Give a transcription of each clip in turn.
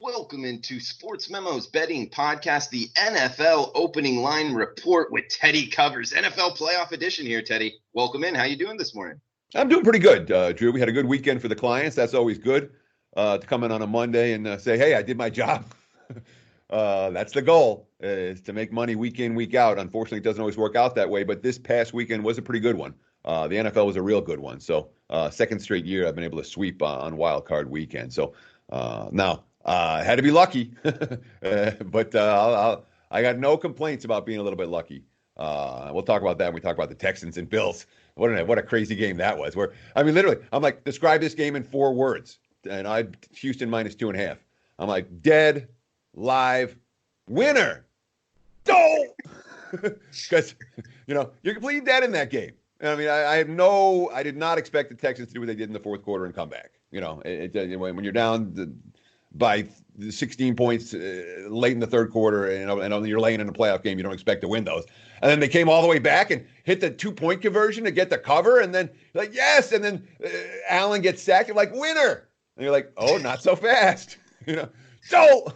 Welcome into Sports Memo's Betting Podcast, the NFL Opening Line Report with Teddy Covers, NFL Playoff Edition here, Teddy. Welcome in. How you doing this morning? I'm doing pretty good, Drew. We had a good weekend for the clients. That's always good to come in on a Monday and say, hey, I did my job. That's the goal, is to make money week in, week out. Unfortunately, it doesn't always work out that way, but this past weekend was a pretty good one. The NFL was a real good one. So second straight year I've been able to sweep on Wild Card weekend. So now I had to be lucky, but I got no complaints about being a little bit lucky. We'll talk about that when we talk about the Texans and Bills. What a crazy game that was. Literally, I'm like, describe this game in 4 words. And Houston minus 2.5. I'm like, dead, live, winner. Oh! Because, you're completely dead in that game. I did not expect the Texans to do what they did in the fourth quarter and come back. When you're down by 16 points late in the third quarter, and you're laying in a playoff game, you don't expect to win those. And then they came all the way back and hit the 2-point conversion to get the cover, and then like, yes, and then Allen gets sacked, and like, winner. And you're like, oh, not so fast. So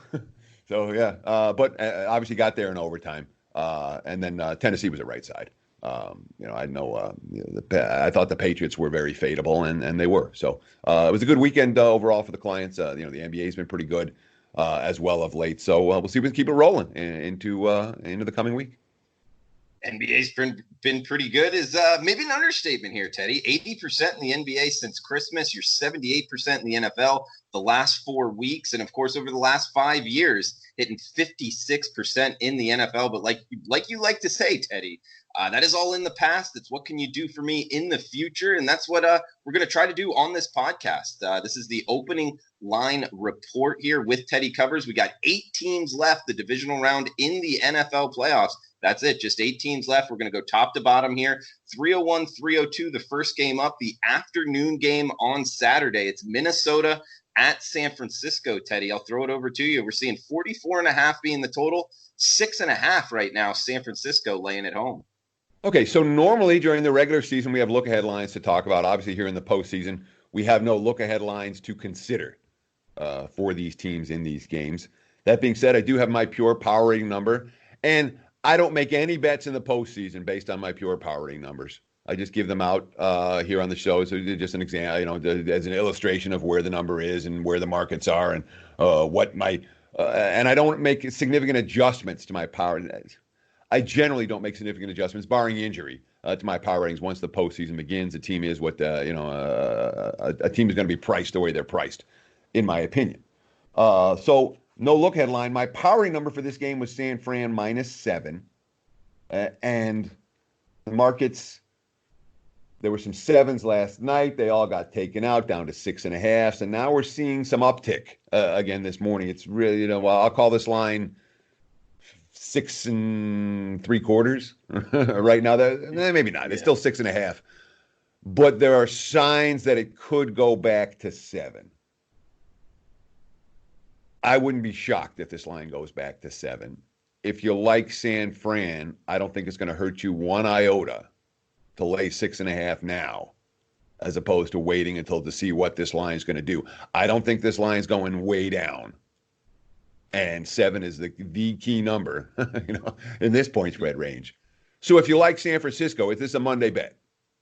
yeah, but obviously got there in overtime. And then Tennessee was at right side. I know I thought the Patriots were very fadeable, and they were. So it was a good weekend overall for the clients. The NBA's been pretty good as well of late. So we'll see if we can keep it rolling into the coming week. NBA's been pretty good is maybe an understatement here, Teddy. 80% in the NBA since Christmas. You're 78% in the NFL the last 4 weeks. And, of course, over the last 5 years, hitting 56% in the NFL. But like you like to say, Teddy, that is all in the past. It's what can you do for me in the future? And that's what we're going to try to do on this podcast. This is the opening line report here with Teddy Covers. We got 8 teams left, the divisional round in the NFL playoffs. That's it. Just 8 teams left. We're going to go top to bottom here. 301, 302, the first game up, the afternoon game on Saturday. It's Minnesota at San Francisco, Teddy. I'll throw it over to you. We're seeing 44.5 being the total, 6.5 right now, San Francisco laying it home. Okay, so normally during the regular season, we have look-ahead lines to talk about. Obviously, here in the postseason, we have no look-ahead lines to consider for these teams in these games. That being said, I do have my pure power rating number, and I don't make any bets in the postseason based on my pure power rating numbers. I just give them out here on the show. So just an example, as an illustration of where the number is and where the markets are and what my and I don't make significant adjustments to my power. I generally don't make significant adjustments, barring injury, to my power ratings once the postseason begins. A team is what a team is going to be priced the way they're priced, in my opinion. So no look headline. My power rating number for this game was San Fran -7, and the markets. There were some 7s last night. They all got taken out down to 6.5. And now we're seeing some uptick again this morning. It's really, I'll call this line 6 3/4 right now. Maybe not. It's still 6.5. But there are signs that it could go back to 7. I wouldn't be shocked if this line goes back to 7. If you like San Fran, I don't think it's going to hurt you one iota to lay 6.5 now, as opposed to waiting to see what this line is going to do. I don't think this line is going way down, and 7 is the key number, in this point spread range. So if you like San Francisco, if this is a Monday bet,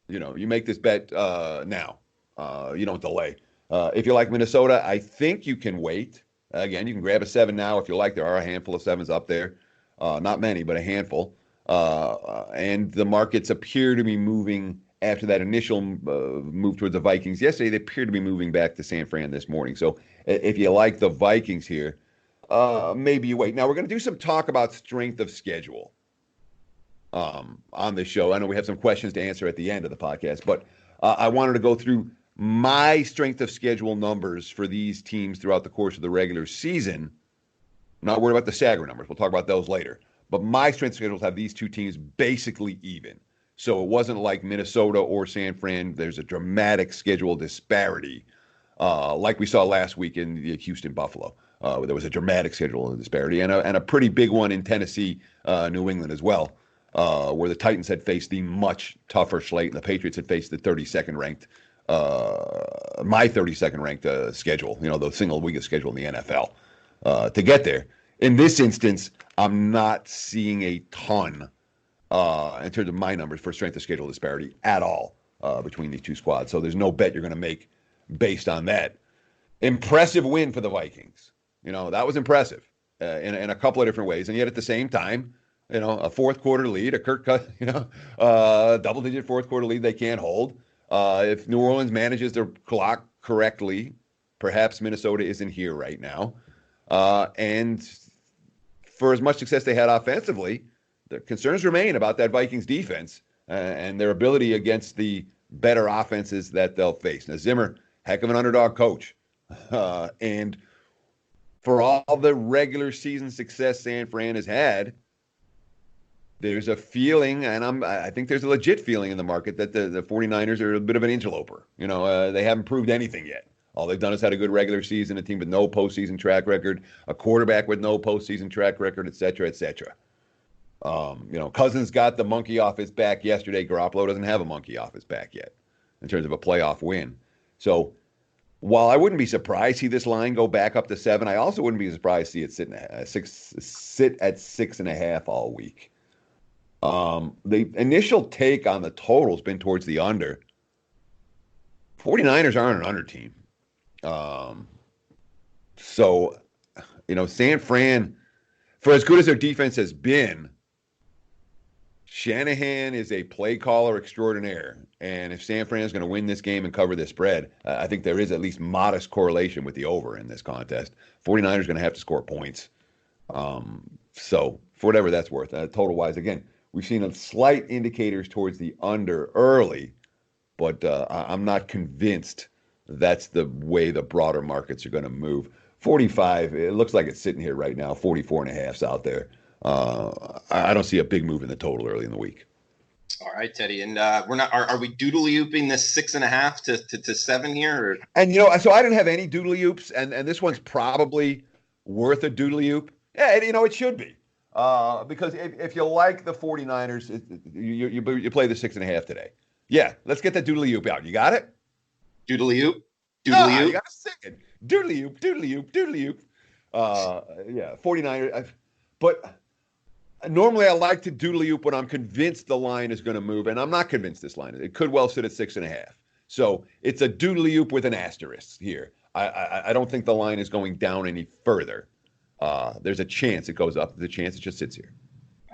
you make this bet now. You don't delay. If you like Minnesota, I think you can wait. Again, you can grab a 7 now if you like. There are a handful of 7s up there, not many, but a handful. And the markets appear to be moving after that initial move towards the Vikings yesterday. They appear to be moving back to San Fran this morning. So if you like the Vikings here, maybe you wait. Now, we're going to do some talk about strength of schedule on this show. I know we have some questions to answer at the end of the podcast, but I wanted to go through my strength of schedule numbers for these teams throughout the course of the regular season. I'm not worried about the stagger numbers. We'll talk about those later. But my strength schedules have these two teams basically even. So it wasn't like Minnesota or San Fran. There's a dramatic schedule disparity, like we saw last week in Houston-Buffalo. There was a dramatic schedule disparity and a pretty big one in Tennessee, New England as well, where the Titans had faced the much tougher slate and the Patriots had faced the 32nd ranked, my 32nd ranked schedule, the single weekest schedule in the NFL. to get there. In this instance, I'm not seeing a ton in terms of my numbers for strength of schedule disparity at all between these two squads. So there's no bet you're going to make based on that. Impressive win for the Vikings. That was impressive in a couple of different ways. And yet at the same time, a fourth quarter lead, a Kirk Cousins, double-digit fourth quarter lead they can't hold. If New Orleans manages their clock correctly, perhaps Minnesota isn't here right now. And for as much success they had offensively, the concerns remain about that Vikings defense and their ability against the better offenses that they'll face. Now, Zimmer, heck of an underdog coach. And for all the regular season success San Fran has had, there's a feeling, and I think there's a legit feeling in the market that the 49ers are a bit of an interloper. They haven't proved anything yet. All they've done is had a good regular season, a team with no postseason track record, a quarterback with no postseason track record, et cetera, et cetera. Cousins got the monkey off his back yesterday. Garoppolo doesn't have a monkey off his back yet in terms of a playoff win. So while I wouldn't be surprised to see this line go back up to 7, I also wouldn't be surprised to see it sit at 6.5 all week. The initial take on the total has been towards the under. 49ers aren't an under team. San Fran, for as good as their defense has been, Shanahan is a play caller extraordinaire. And if San Fran is going to win this game and cover this spread, I think there is at least modest correlation with the over in this contest. 49ers going to have to score points. So for whatever that's worth, total-wise, again, we've seen slight indicators towards the under early, but I'm not convinced that's the way the broader markets are going to move. 45, it looks like it's sitting here right now. 44.5's out there. I don't see a big move in the total early in the week. All right, Teddy, and we're not. Are we doodly-ooping this 6.5 to 7 here? Or? And so I didn't have any doodly-oops, and this one's probably worth a doodly-oop. Yeah, it should be. Because if you like the 49ers, you play the 6.5 today. Yeah, let's get that doodly-oop out. You got it? Doodly-oop? Doodly-oop? You got to sing it. Doodly-oop, doodly-oop, doodly-oop. Yeah, 49ers. But normally I like to doodly-oop when I'm convinced the line is going to move, and I'm not convinced this line. It could well sit at 6.5. So it's a doodly-oop with an asterisk here. I don't think the line is going down any further. There's a chance it goes up. There's a chance it just sits here.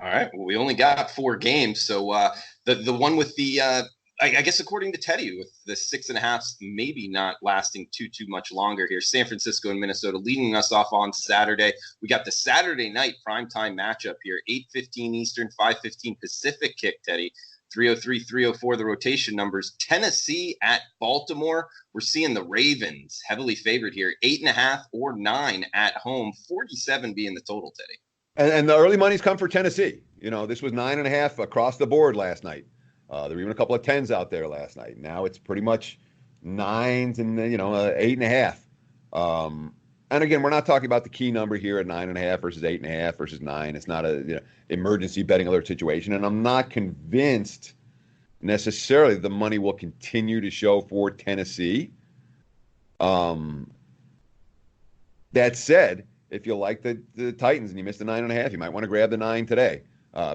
All right. Well, we only got 4 games. So the one with the I guess according to Teddy, with the 6.5 maybe not lasting too much longer here. San Francisco and Minnesota leading us off on Saturday. We got the Saturday night primetime matchup here, 8:15 Eastern, 5:15 Pacific kick, Teddy. 303, 304, the rotation numbers. Tennessee at Baltimore. We're seeing the Ravens heavily favored here, 8.5 or 9 at home, 47 being the total, Teddy. And the early money's come for Tennessee. This was 9.5 across the board last night. There were even a couple of 10s out there last night. Now it's pretty much 9s and 8.5. And again, we're not talking about the key number here at 9.5 versus 8.5 versus 9. It's not a emergency betting alert situation, and I'm not convinced necessarily the money will continue to show for Tennessee. That said, if you like the Titans and you missed the 9.5, you might want to grab the 9 today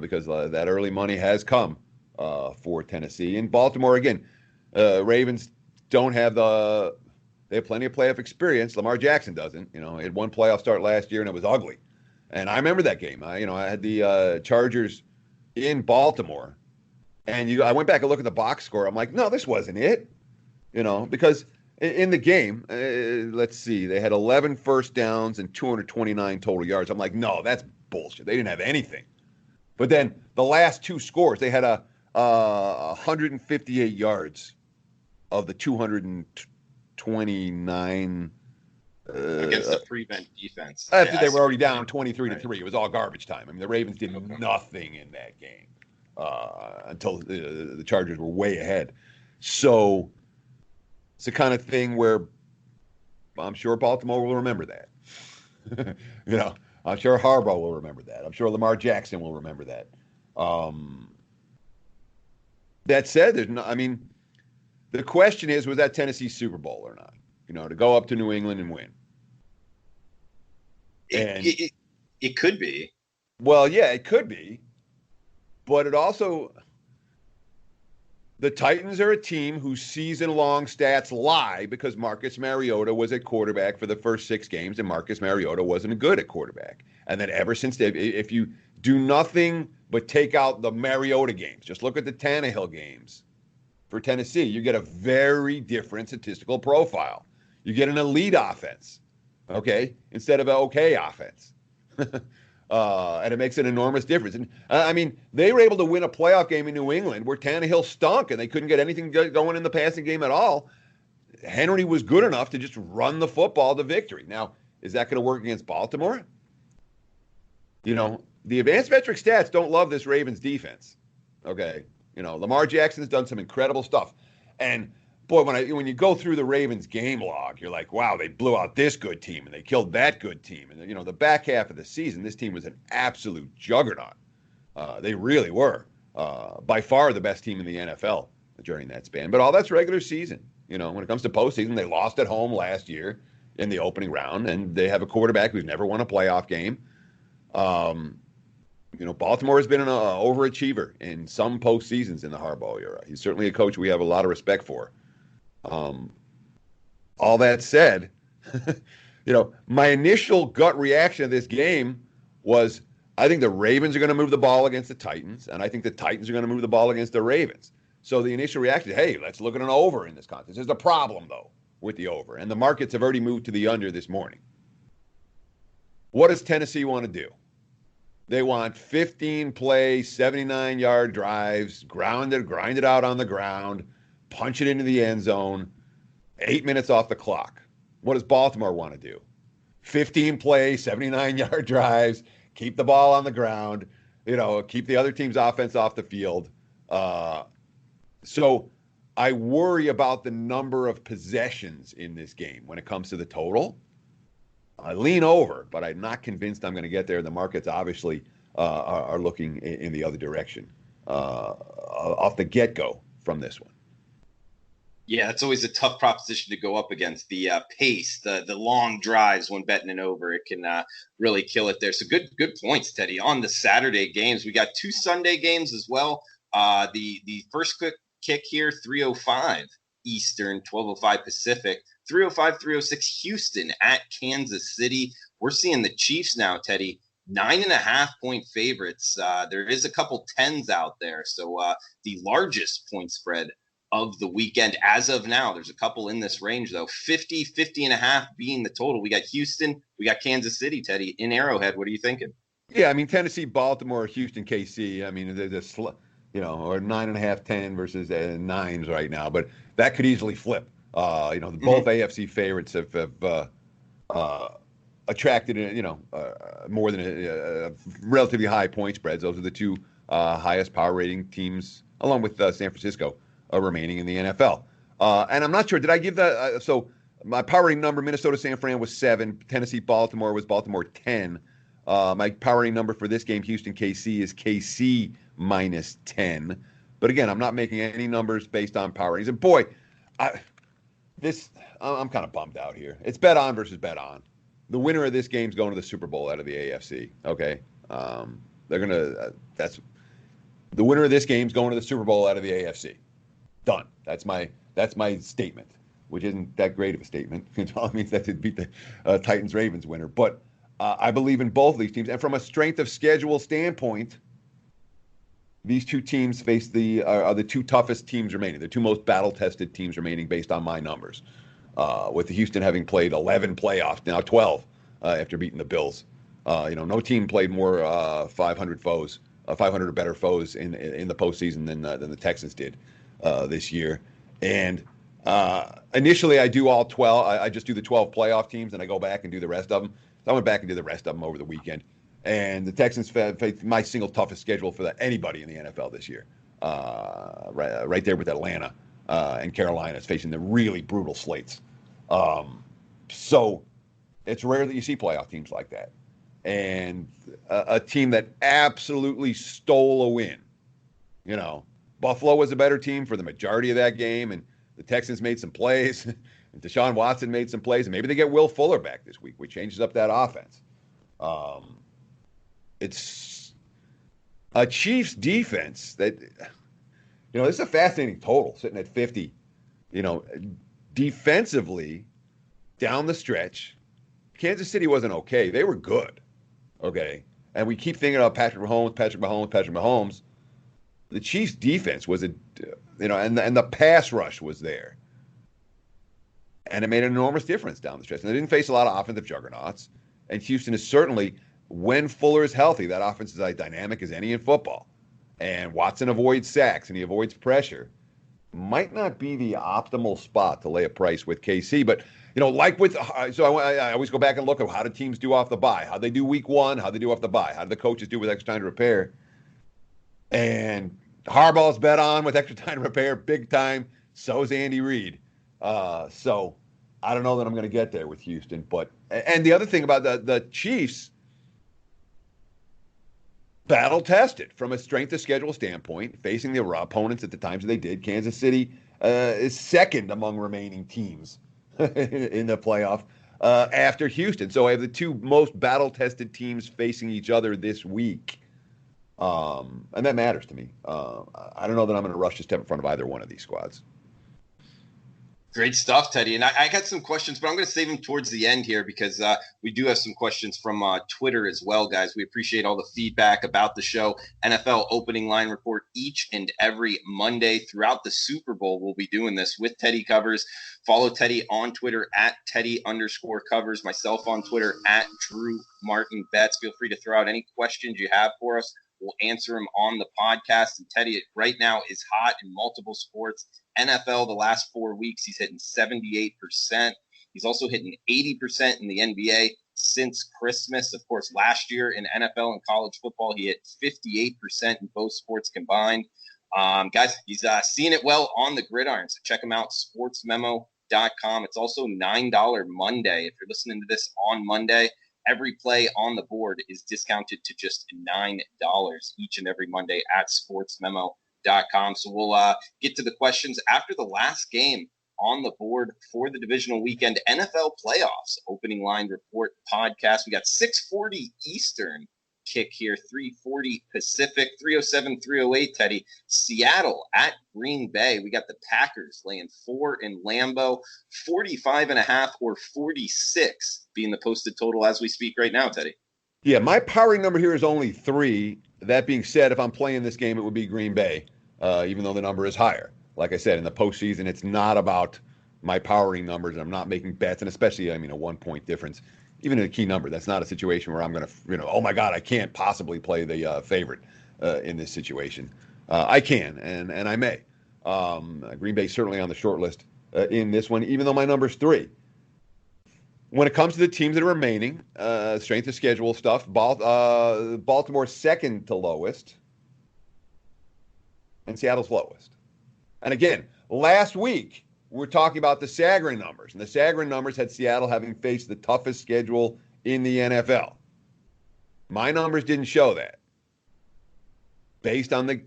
because that early money has come for Tennessee. And Baltimore, again, Ravens don't have they have plenty of playoff experience. Lamar Jackson doesn't. He had one playoff start last year, and it was ugly. And I remember that game. I had the Chargers in Baltimore, and I went back and looked at the box score. I'm like, no, this wasn't it. Because in the game, let's see, they had 11 first downs and 229 total yards. I'm like, no, that's bullshit. They didn't have anything. But then the last 2 scores, they had 158 yards of the 229 against the prevent defense. After they were already down 23-3. It was all garbage time. I mean, the Ravens did nothing in that game until the Chargers were way ahead. So it's the kind of thing where I'm sure Baltimore will remember that. I'm sure Harbaugh will remember that. I'm sure Lamar Jackson will remember that. That said, the question is, was that Tennessee's Super Bowl or not? To go up to New England and win. And it could be. Well, yeah, it could be. But it also, the Titans are a team whose season-long stats lie because Marcus Mariota was at quarterback for the first 6 games, and Marcus Mariota wasn't good at quarterback. And then ever since, if you do nothing but take out the Mariota games, just look at the Tannehill games for Tennessee, you get a very different statistical profile. You get an elite offense, okay, instead of an okay offense. And it makes an enormous difference. And I mean, they were able to win a playoff game in New England where Tannehill stunk and they couldn't get anything going in the passing game at all. Henry was good enough to just run the football to victory. Now, is that going to work against Baltimore? You know, the advanced metric stats don't love this Ravens defense. Okay. You know, Lamar Jackson's done some incredible stuff. And boy, when you go through the Ravens game log, you're like, wow, they blew out this good team and they killed that good team. And, you know, the back half of the season, this team was an absolute juggernaut. They really were by far the best team in the NFL during that span. But all that's regular season. You know, when it comes to postseason, they lost at home last year in the opening round, and they have a quarterback who's never won a playoff game. You know, Baltimore has been an overachiever in some postseasons in the Harbaugh era. He's certainly a coach we have a lot of respect for. All that said, you know, my initial gut reaction to this game was I think the Ravens are going to move the ball against the Titans, and I think the Titans are going to move the ball against the Ravens. So the initial reaction is, hey, let's look at an over in this contest. There's a problem, though, with the over, and the markets have already moved to the under this morning. What does Tennessee want to do? They want 15-play, 79-yard drives, grind it out on the ground, punch it into the end zone, 8 minutes off the clock. What does Baltimore want to do? 15-play, 79-yard drives, keep the ball on the ground, you know, keep the other team's offense off the field. So I worry about the number of possessions in this game when it comes to the total. I lean over, but I'm not convinced I'm going to get there. The markets obviously are looking in the other direction off the get-go from this one. Yeah, it's always a tough proposition to go up against. The pace, the long drives when betting it over, it can really kill it there. So good points, Teddy. On the Saturday games, we got 2 Sunday games as well. The first quick kick here, 3:05 Eastern, 12:05 Pacific. 3:05, 3:06 Houston at Kansas City. We're seeing the Chiefs now, Teddy, 9.5-point favorites. There is a couple tens out there. So the largest point spread of the weekend as of now. There's a couple in this range, though. 50.5 being the total. We got Houston. We got Kansas City, Teddy, in Arrowhead. What are you thinking? Yeah, I mean, Tennessee, Baltimore, Houston, KC. I mean, they're just, you know, or 9.5, 10 versus 9s right now. But that could easily flip. You know, both AFC favorites have attracted, you know, more than a relatively high point spreads. Those are the 2 highest power rating teams, along with San Francisco, remaining in the NFL. And I'm not sure, did I give that? So my power rating number, Minnesota, San Fran was 7. Tennessee, Baltimore was Baltimore 10. My power rating number for this game, Houston, KC, is KC minus 10. But again, I'm not making any numbers based on power ratings. And boy, I'm kind of bummed out here. It's bet on versus bet on. The winner of this game's going to the Super Bowl out of the AFC. Okay, they're gonna. That's the winner of this game's going to the Super Bowl out of the AFC. Done. That's my statement, which isn't that great of a statement. It all means that to beat the Titans Ravens winner. But I believe in both of these teams, and from a strength of schedule standpoint, these 2 teams face are the 2 toughest teams remaining, the 2 most battle-tested teams remaining based on my numbers, with the Houston having played 11 playoffs, now 12 after beating the Bills. You know, no team played more 500 or better foes in the postseason than the Texans did this year. And initially I do all 12. I just do the 12 playoff teams, and I go back and do the rest of them. So I went back and did the rest of them over the weekend. And the Texans faced my single toughest schedule for anybody in the NFL this year. Right there with Atlanta and Carolina is facing the really brutal slates. So it's rare that you see playoff teams like that. And a team that absolutely stole a win. You know, Buffalo was a better team for the majority of that game, and the Texans made some plays. And Deshaun Watson made some plays, and maybe they get Will Fuller back this week, which changes up that offense. It's a Chiefs defense that, this is a fascinating total sitting at 50. Defensively, down the stretch, Kansas City wasn't okay. They were good. Okay. And we keep thinking about Patrick Mahomes. The Chiefs defense was and the pass rush was there. And it made an enormous difference down the stretch. And they didn't face a lot of offensive juggernauts. And Houston is certainly, when Fuller is healthy, that offense is as dynamic as any in football. And Watson avoids sacks and he avoids pressure. Might not be the optimal spot to lay a price with KC, but I always go back and look at how did teams do off the bye, how they do week one, how they do off the bye, how did the coaches do with extra time to repair, and Harbaugh's bet on with extra time to repair big time. So is Andy Reid. So I don't know that I'm going to get there with Houston, and the other thing about the Chiefs, battle tested from a strength of schedule standpoint, facing the opponents at the times that they did. Kansas City is second among remaining teams in the playoff after Houston. So I have the two most battle tested teams facing each other this week. And that matters to me. I don't know that I'm going to rush to step in front of either one of these squads. Great stuff, Teddy. And I got some questions, but I'm going to save them towards the end here because we do have some questions from Twitter as well, guys. We appreciate all the feedback about the show. NFL opening line report each and every Monday throughout the Super Bowl. We'll be doing this with Teddy Covers. Follow Teddy on Twitter at Teddy_covers. Myself on Twitter at Drew Martin Betts. Feel free to throw out any questions you have for us. We'll answer them on the podcast. And Teddy right now is hot in multiple sports. NFL, the last 4 weeks, he's hitting 78%. He's also hitting 80% in the NBA since Christmas. Of course, last year in NFL and college football, he hit 58% in both sports combined. Guys, he's seeing it well on the gridiron. So check him out, sportsmemo.com. It's also $9 Monday. If you're listening to this on Monday, every play on the board is discounted to just $9 each and every Monday at sportsmemo.com. So we'll get to the questions after the last game on the board for the divisional weekend NFL playoffs opening line report podcast. We got 6:40 Eastern kick here, 3:40 Pacific, 3:07, 3:08, Teddy. Seattle at Green Bay. We got the Packers laying 4 in Lambeau, 45.5 or 46 being the posted total as we speak right now, Teddy. Yeah, my powering number here is only 3. That being said, if I'm playing this game, it would be Green Bay, even though the number is higher. Like I said, in the postseason, it's not about my powering numbers. I'm not making bets, and especially, a 1-point difference. Even in a key number, that's not a situation where I'm going to, oh my God, I can't possibly play the favorite in this situation. I can, and I may. Green Bay certainly on the short list in this one, even though my number's 3. When it comes to the teams that are remaining, strength of schedule stuff, Baltimore second to lowest, and Seattle's lowest. And again, last week, we're talking about the Sagarin numbers, and the Sagarin numbers had Seattle having faced the toughest schedule in the NFL. My numbers didn't show that. Based on the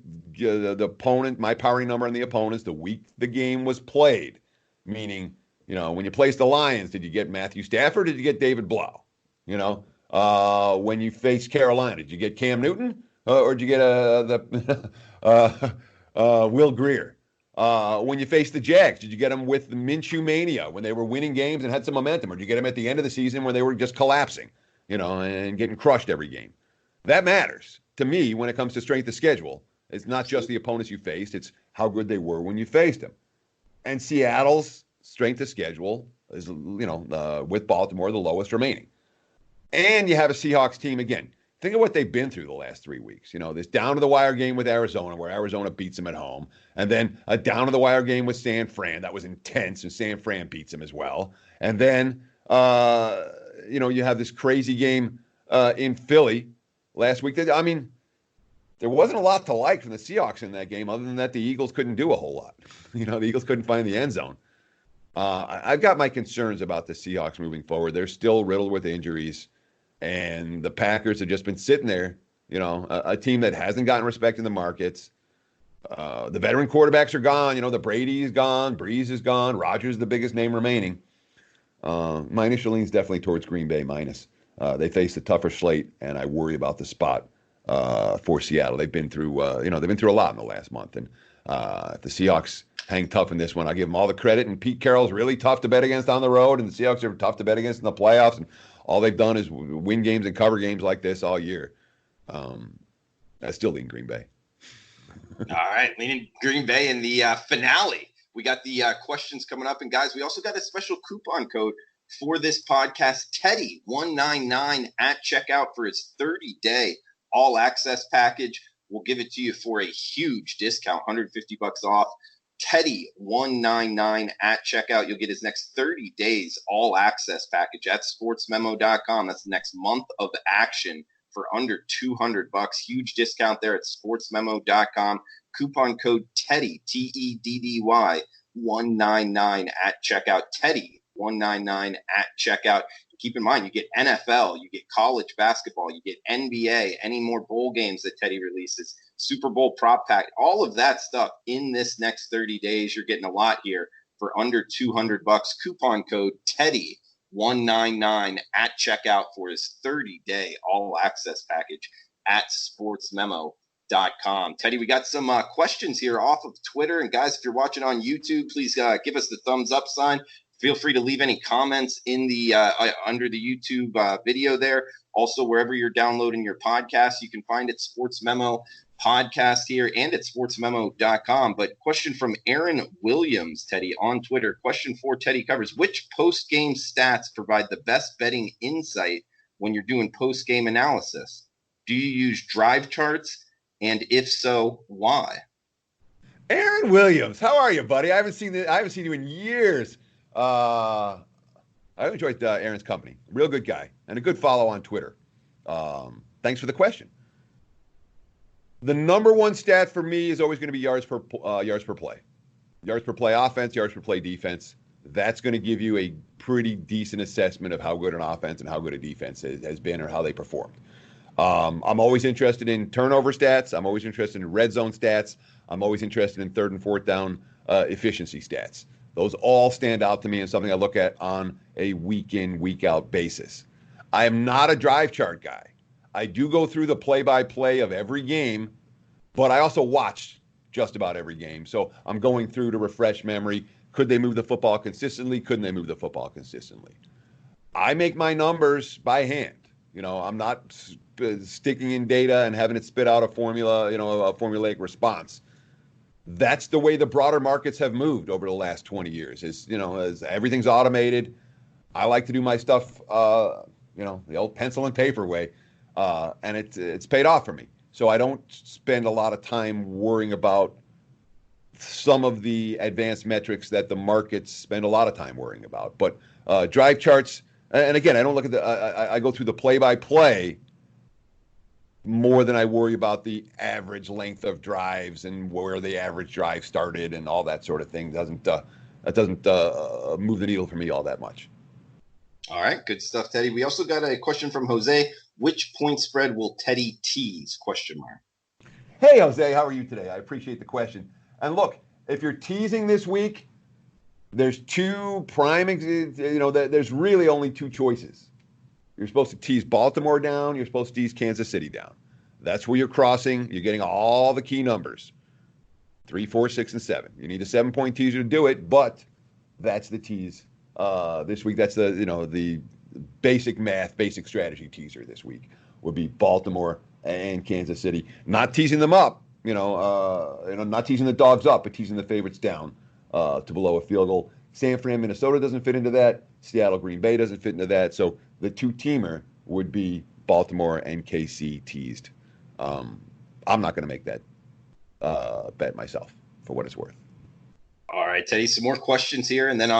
opponent, my powering number on the opponents, the week the game was played, meaning, when you placed the Lions, did you get Matthew Stafford or did you get David Blau? When you faced Carolina, did you get Cam Newton or did you get Will Grier? When you faced the Jags, did you get them with the Minshew mania when they were winning games and had some momentum? Or did you get them at the end of the season when they were just collapsing, and getting crushed every game? That matters to me when it comes to strength of schedule. It's not just the opponents you faced. It's how good they were when you faced them. And Seattle's strength of schedule is, with Baltimore, the lowest remaining. And you have a Seahawks team, again, think of what they've been through the last 3 weeks. This down-to-the-wire game with Arizona where Arizona beats them at home. And then a down-to-the-wire game with San Fran. That was intense, and San Fran beats them as well. And then, you have this crazy game in Philly last week. There wasn't a lot to like from the Seahawks in that game other than that the Eagles couldn't do a whole lot. The Eagles couldn't find the end zone. I've got my concerns about the Seahawks moving forward. They're still riddled with injuries. And the Packers have just been sitting there, a team that hasn't gotten respect in the markets. The veteran quarterbacks are gone. The Brady's gone. Breeze is gone. Rodgers is the biggest name remaining. My initial lean is definitely towards Green Bay minus They face a tougher slate, and I worry about the spot for Seattle. They've been through, they've been through a lot in the last month, and if the Seahawks hang tough in this one, I give them all the credit. And Pete Carroll's really tough to bet against on the road, and the Seahawks are tough to bet against in the playoffs. And all they've done is win games and cover games like this all year. I still lean Green Bay. All right, leaning Green Bay in the finale. We got the questions coming up, and guys, we also got a special coupon code for this podcast. Teddy 199 at checkout for his 30-day all access package. We'll give it to you for a huge discount, $150 off. Teddy 199 at checkout. You'll get his next 30 days all access package at sportsmemo.com. That's the next month of action for under $200. Huge discount there at sportsmemo.com. Coupon code Teddy, Teddy 199 at checkout. Teddy 199 at checkout. Keep in mind, you get NFL, you get college basketball, you get NBA, any more bowl games that Teddy releases, Super Bowl prop pack, all of that stuff in this next 30 days. You're getting a lot here for under $200. Coupon code Teddy 199 at checkout for his 30-day all access package at sportsmemo.com. Teddy, we got some questions here off of Twitter. And guys, if you're watching on YouTube, please give us the thumbs up sign. Feel free to leave any comments in the under the YouTube video there. Also, wherever you're downloading your podcast, you can find it Sports Memo Podcast here and at sportsmemo.com. But question from Aaron Williams, Teddy, on Twitter. Question for Teddy Covers. Which post-game stats provide the best betting insight when you're doing post-game analysis? Do you use drive charts? And if so, why? Aaron Williams, how are you, buddy? I haven't seen you in years. I enjoyed Aaron's company. Real good guy and a good follow on Twitter. Thanks for the question. The number one stat for me is always going to be yards per play. Yards per play offense, yards per play defense. That's going to give you a pretty decent assessment of how good an offense and how good a defense has been or how they performed. I'm always interested in turnover stats. I'm always interested in red zone stats. I'm always interested in third and fourth down efficiency stats. Those all stand out to me and something I look at on a week in, week out basis. I am not a drive chart guy. I do go through the play-by-play of every game, but I also watch just about every game. So I'm going through to refresh memory. Could they move the football consistently? Couldn't they move the football consistently? I make my numbers by hand. I'm not sticking in data and having it spit out a formula, a formulaic response. That's the way the broader markets have moved over the last 20 years. As everything's automated, I like to do my stuff, the old pencil and paper way, and it's paid off for me. So I don't spend a lot of time worrying about some of the advanced metrics that the markets spend a lot of time worrying about. But drive charts, and again, I don't look at I go through the play-by-play more than I worry about the average length of drives and where the average drive started and all that sort of thing. That doesn't move the needle for me all that much. All right, good stuff, Teddy. We also got a question from Jose. Which point spread will Teddy tease? ? Hey, Jose, how are you today? I appreciate the question. And look, if you're teasing this week, there's two there's really only two choices. You're supposed to tease Baltimore down. You're supposed to tease Kansas City down. That's where you're crossing. You're getting all the key numbers, 3, 4, 6, and 7. You need a 7-point teaser to do it, but that's the tease this week. That's the basic math, basic strategy teaser this week would be Baltimore and Kansas City. Not teasing them up, not teasing the dogs up, but teasing the favorites down to below a field goal. San Fran, Minnesota doesn't fit into that. Seattle, Green Bay doesn't fit into that. So the two-teamer would be Baltimore and KC teased. I'm not going to make that bet myself for what it's worth. All right, Teddy, some more questions here. And then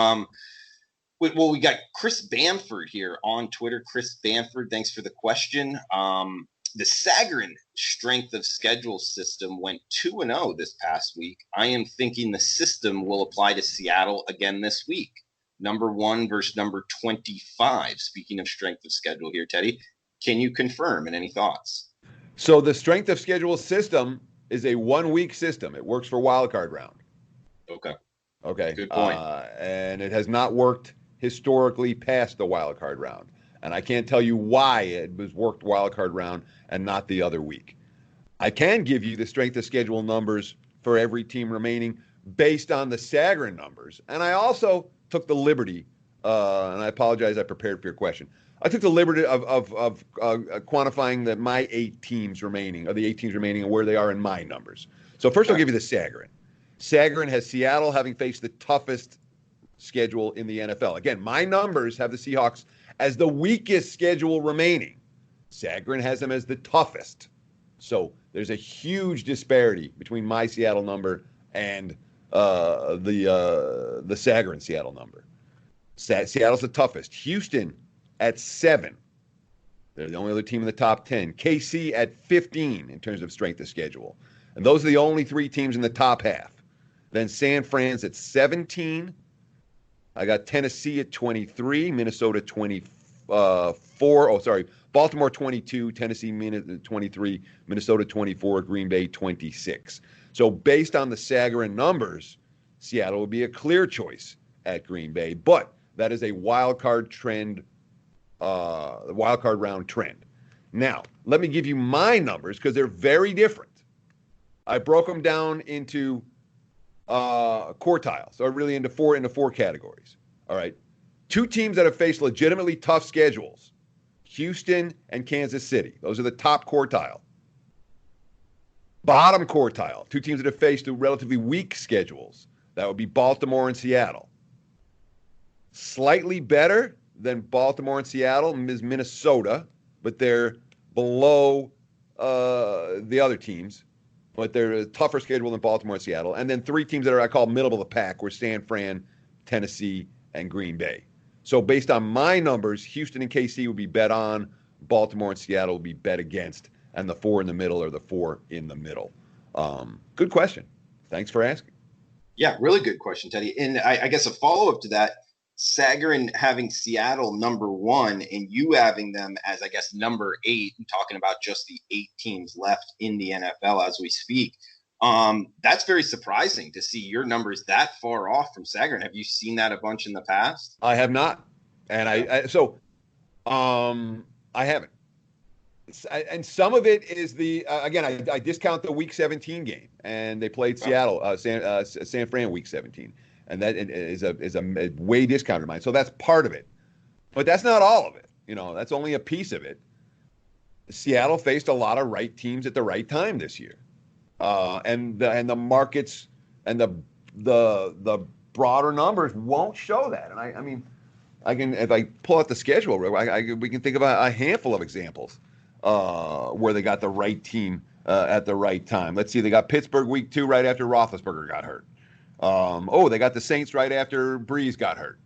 we got Chris Bamford here on Twitter. Chris Bamford, thanks for the question. The Sagarin strength of schedule system went 2-0 this past week. I am thinking the system will apply to Seattle again this week. Number 1 versus number 25. Speaking of strength of schedule here, Teddy, can you confirm and any thoughts? So the strength of schedule system is a 1-week system. It works for wild card round. Okay. Good point. And it has not worked historically past the wild card round. And I can't tell you why it was worked wild card round and not the other week. I can give you the strength of schedule numbers for every team remaining based on the Sagarin numbers. And I also took the liberty, and I apologize, I prepared for your question. I took the liberty of quantifying my 8 teams remaining, or the 8 teams remaining, and where they are in my numbers. So first I'll give you the Sagarin. Sagarin has Seattle having faced the toughest schedule in the NFL. Again, my numbers have the Seahawks as the weakest schedule remaining. Sagarin has them as the toughest. So there's a huge disparity between my Seattle number and the Sagarin Seattle number. Seattle's the toughest. Houston at 7. They're the only other team in the top 10. KC at 15 in terms of strength of schedule. And those are the only 3 teams in the top half. Then San Fran's at 17. I got Tennessee at 23, Minnesota 24. Baltimore 22, Tennessee 23, Minnesota 24, Green Bay 26. So based on the Sagarin numbers, Seattle would be a clear choice at Green Bay, but that is a wild card trend, wild card round trend. Now, let me give you my numbers because they're very different. I broke them down into quartiles, or really into four categories. All right. 2 teams that have faced legitimately tough schedules, Houston and Kansas City. Those are the top quartile. Bottom quartile, 2 teams that have faced relatively weak schedules. That would be Baltimore and Seattle. Slightly better than Baltimore and Seattle is Minnesota, but they're below the other teams. But they're a tougher schedule than Baltimore and Seattle. And then 3 teams that are, I call middle of the pack, were San Fran, Tennessee, and Green Bay. So based on my numbers, Houston and KC would be bet on, Baltimore and Seattle would be bet against, and the 4 in the middle are the 4 in the middle. Good question. Thanks for asking. Yeah, really good question, Teddy. And I guess a follow-up to that, Sagarin having Seattle number 1 and you having them as, I guess, number 8, and talking about just the 8 teams left in the NFL as we speak. That's very surprising to see your numbers that far off from Sagarin. Have you seen that a bunch in the past? I have not. And I haven't. And some of it is again, I discount the Week 17 game, and they played Seattle, San Fran Week 17. And that is a way discounted mine. So that's part of it. But that's not all of it. That's only a piece of it. Seattle faced a lot of right teams at the right time this year. And the markets and the broader numbers won't show that. And I mean, if I pull out the schedule, we can think about a handful of examples where they got the right team at the right time. Let's see, they got Pittsburgh Week 2 right after Roethlisberger got hurt. They got the Saints right after Breeze got hurt.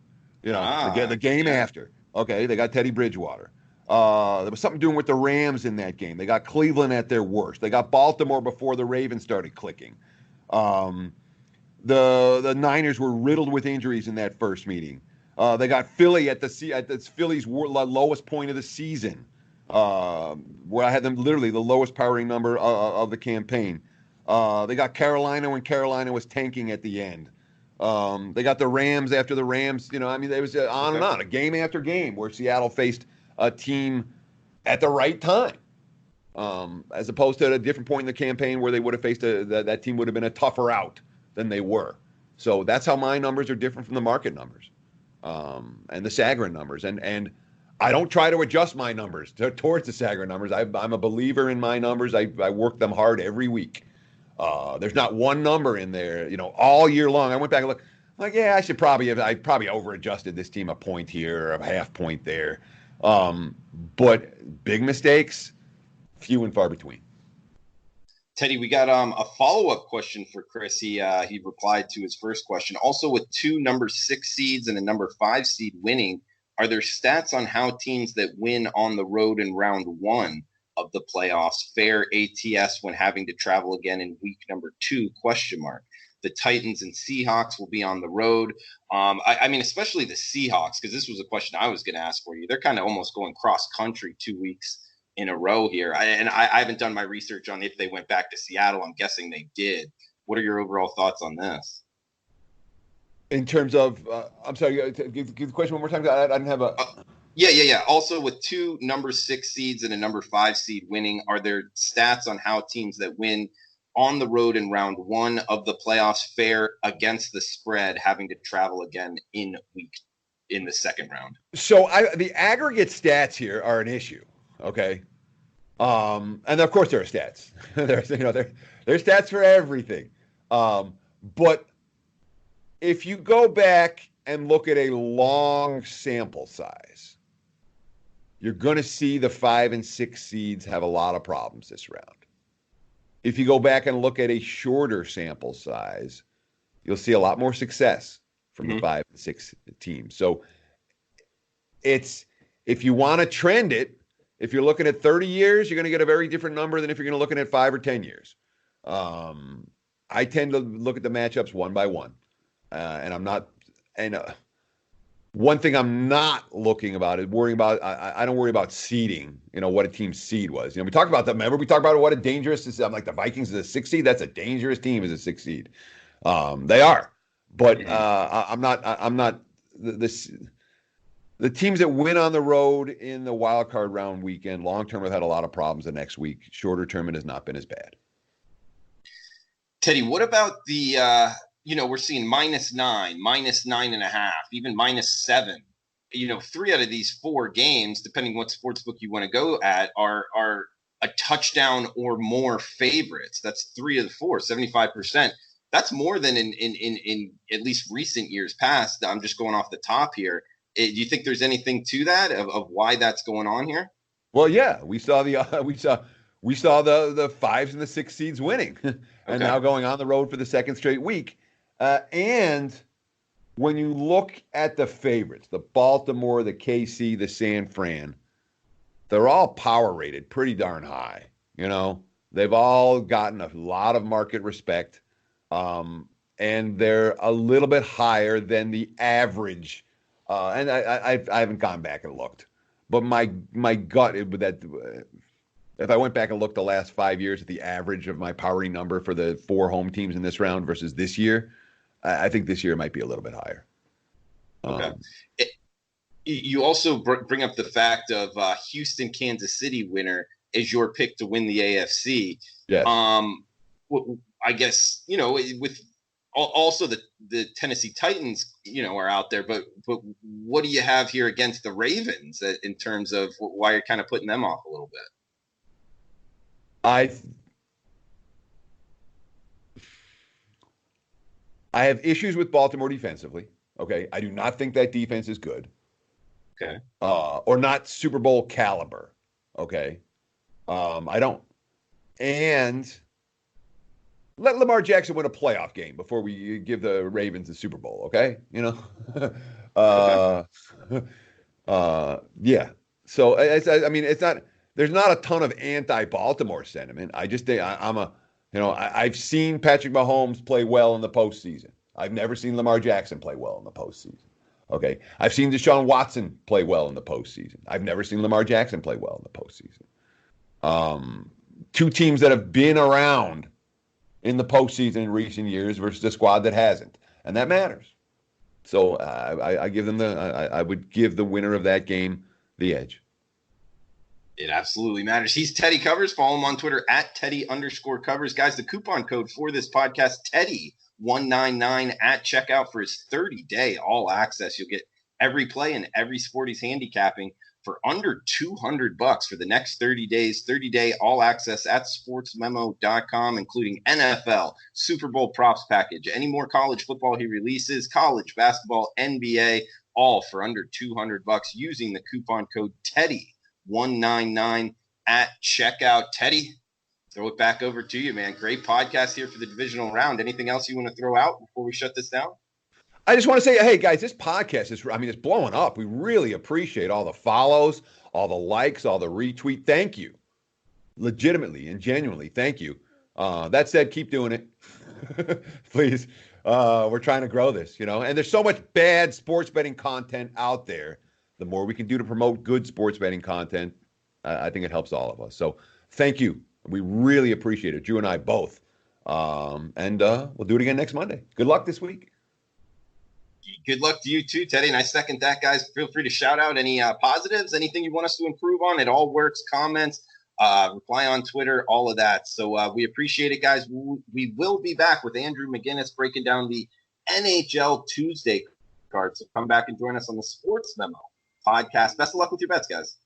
The game after. Okay, they got Teddy Bridgewater. There was something doing with the Rams in that game. They got Cleveland at their worst. They got Baltimore before the Ravens started clicking. The Niners were riddled with injuries in that first meeting. They got Philly at Philly's lowest point of the season, where I had them literally the lowest powering number of the campaign. They got Carolina when Carolina was tanking at the end. They got the Rams after the Rams. There was on and on, a game after game where Seattle faced a team at the right time, as opposed to at a different point in the campaign where they would have faced that team would have been a tougher out than they were. So that's how my numbers are different from the market numbers, and the Sagarin numbers. And I don't try to adjust my numbers towards the Sagarin numbers. I'm a believer in my numbers. I work them hard every week. There's not one number in there, all year long. I went back and looked, I probably over-adjusted this team a point here, a half point there. But big mistakes, few and far between. Teddy, we got a follow-up question for Chris. He replied to his first question. Also, with 2 number 6 seeds and a number 5 seed winning, are there stats on how teams that win on the road in round 1 of the playoffs fare ATS when having to travel again in week number 2? ? The Titans and Seahawks will be on the road. I mean, especially the Seahawks, because this was a question I was going to ask for you. They're kind of almost going cross-country 2 weeks in a row here. I haven't done my research on if they went back to Seattle. I'm guessing they did. What are your overall thoughts on this? In terms of, I'm sorry, give the question one more time. I didn't have a... Yeah. Also, with two number 6 seeds and a number 5 seed winning, are there stats on how teams that win on the road in round 1 of the playoffs fare against the spread, having to travel again in the second round? So the aggregate stats here are an issue. Okay. And of course there are stats. There's stats for everything. But if you go back and look at a long sample size, you're going to see the 5 and 6 seeds have a lot of problems this round. If you go back and look at a shorter sample size, you'll see a lot more success from the 5 and 6 teams. So if you want to trend it, if you're looking at 30 years, you're going to get a very different number than if you're going to looking at 5 or 10 years. I tend to look at the matchups one by one, and I'm not. And one thing I'm not looking about is worrying about. I don't worry about seeding. What a team's seed was. We talked about that. Remember, we talked about what a dangerous. I'm like the Vikings is a 6 seed. That's a dangerous team as a 6 seed. They are, but I'm not. The teams that win on the road in the wild card round weekend, long term, have had a lot of problems the next week. Shorter term, it has not been as bad. Teddy, what about the, we're seeing -9, -9.5, even -7. 3 out of these 4 games, depending what sportsbook you want to go at, are a touchdown or more favorites. That's 3 of the 4, 75%. That's more than in at least recent years past. I'm just going off the top here. Do you think there's anything to that of why that's going on here? Well, yeah, we saw the 5s and the 6 seeds winning, and now going on the road for the second straight week. And when you look at the favorites, the Baltimore, the KC, the San Fran, they're all power rated pretty darn high. They've all gotten a lot of market respect, and they're a little bit higher than the average. And I haven't gone back and looked, but my gut if I went back and looked the last 5 years at the average of my powering number for the 4 home teams in this round versus this year, I think this year might be a little bit higher. Okay. You also bring up the fact of Houston, Kansas City winner as your pick to win the AFC. Yes. I guess, with also the Tennessee Titans, are out there, but what do you have here against the Ravens in terms of why you're kind of putting them off a little bit? I have issues with Baltimore defensively. Okay. I do not think that defense is good. Okay. Or not Super Bowl caliber. Okay. I don't. And let Lamar Jackson win a playoff game before we give the Ravens the Super Bowl. Okay. Yeah. So it's not. There's not a ton of anti-Baltimore sentiment. I just think I've seen Patrick Mahomes play well in the postseason. I've never seen Lamar Jackson play well in the postseason. Okay. I've seen Deshaun Watson play well in the postseason. I've never seen Lamar Jackson play well in the postseason. 2 teams that have been around in the postseason in recent years versus a squad that hasn't. And that matters. So I give them I would give the winner of that game the edge. It absolutely matters. He's Teddy Covers. Follow him on Twitter at Teddy_Covers. Guys, the coupon code for this podcast, Teddy199 at checkout for his 30-day all access. You'll get every play and every sport he's handicapping for under $200 for the next 30 days, 30-day all access at sportsmemo.com, including NFL, Super Bowl props package, any more college football he releases, college basketball, NBA, all for under $200 using the coupon code Teddy199 at checkout. Teddy, throw it back over to you, man. Great podcast here for the divisional round. Anything else you want to throw out before we shut this down? I just want to say, hey, guys, this podcast it's blowing up. We really appreciate all the follows, all the likes, all the retweet. Thank you. Legitimately and genuinely, thank you. That said, keep doing it. Please. We're trying to grow this, and there's so much bad sports betting content out there. The more we can do to promote good sports betting content, I think it helps all of us. So thank you. We really appreciate it. Drew and I both. And we'll do it again next Monday. Good luck this week. Good luck to you too, Teddy. And I second that, guys. Feel free to shout out any positives, anything you want us to improve on. It all works. Comments, reply on Twitter, all of that. So we appreciate it, guys. We will be back with Andrew McGinnis breaking down the NHL Tuesday card. So come back and join us on the Sports Memo podcast. Best of luck with your bets, guys.